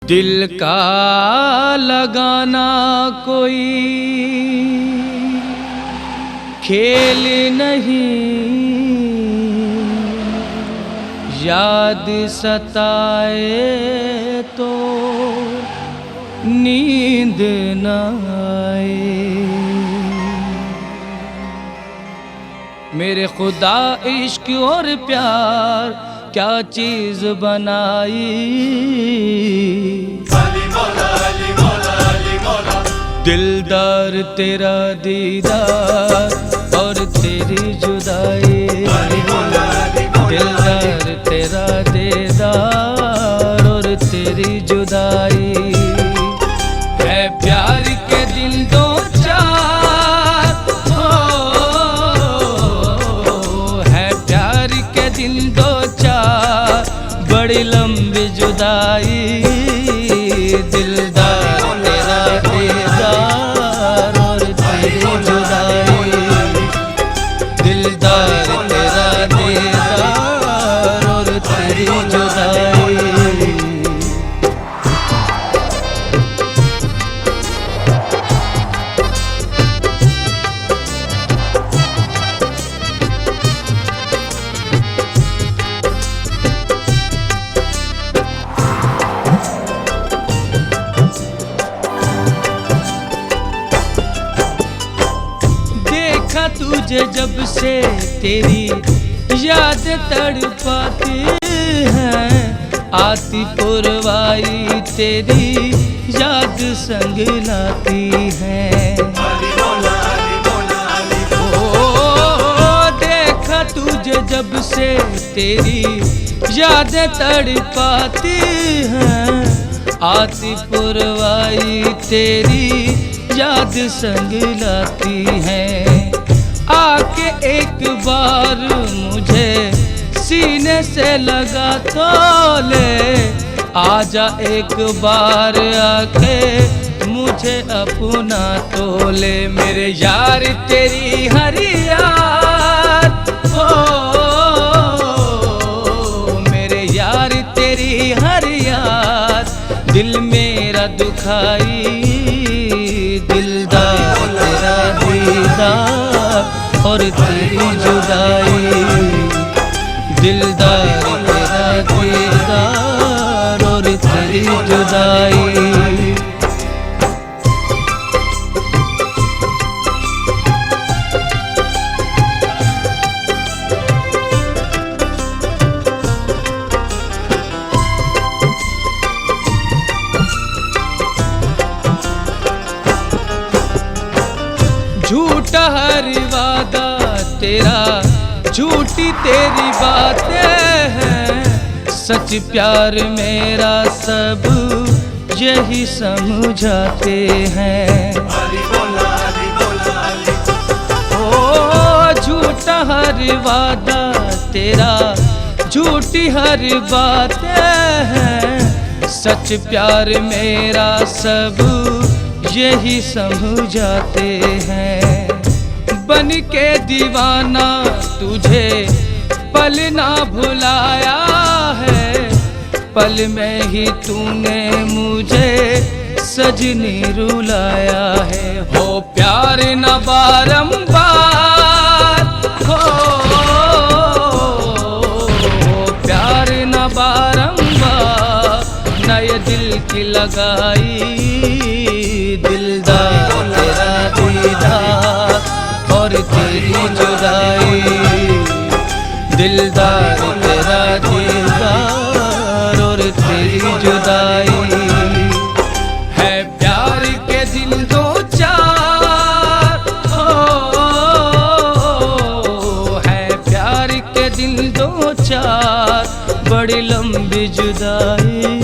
दिल का लगाना कोई खेल नहीं, याद सताए तो नींद न आए। मेरे खुदा इश्क और प्यार क्या चीज बनाई। दिलदार तेरा दीदार और तेरी जुदाई, दिलदार तेरा दीदार और तेरी जुदाई। है प्यार के दिल दो चार, है प्यार के दिल दो चार, बड़ी लंबी जुदाई। दिलदार तेरा दीदार और तेरी जुदाई, दिलदार तेरा दीदार और तेरी जुदाई। तुझे जब से तेरी याद तड़पाती है, आती पुरवाई तेरी याद संग लाती है। ओ देखा तुझे जब से तेरी याद तड़पाती है, आती पुरवाई तेरी याद संग लाती है। आके एक बार मुझे सीने से लगा तो ले, आजा एक बार आके मुझे अपना तो ले। मेरे यार तेरी हर याद हो, मेरे यार तेरी हर याद दिल मेरा दुखाई। दिलदार तेरा दीदार और तेरी जुदाई, दिलदार तेरा दीदार और तेरी जुदाई। झूठा हर वादा तेरा, झूठी तेरी बातें हैं, सच प्यार मेरा सब यही समझाते हैं। ओ झूठा हर वादा तेरा, झूठी हर बातें हैं, सच प्यार मेरा सब यही समझाते हैं। बन के दीवाना तुझे पल ना भुलाया है, पल में ही तूने मुझे सजनी रुलाया है। हो प्यार न बारंबार हो, प्यार न बारंबार, नए दिल की लगाई। दिलदार तेरा दीदार और तेरी जुदाई, दिलदार तेरा दीदार और तेरी जुदाई। है प्यार के दिल दो चार, है प्यार के दिल दो चार, बड़ी लंबी जुदाई।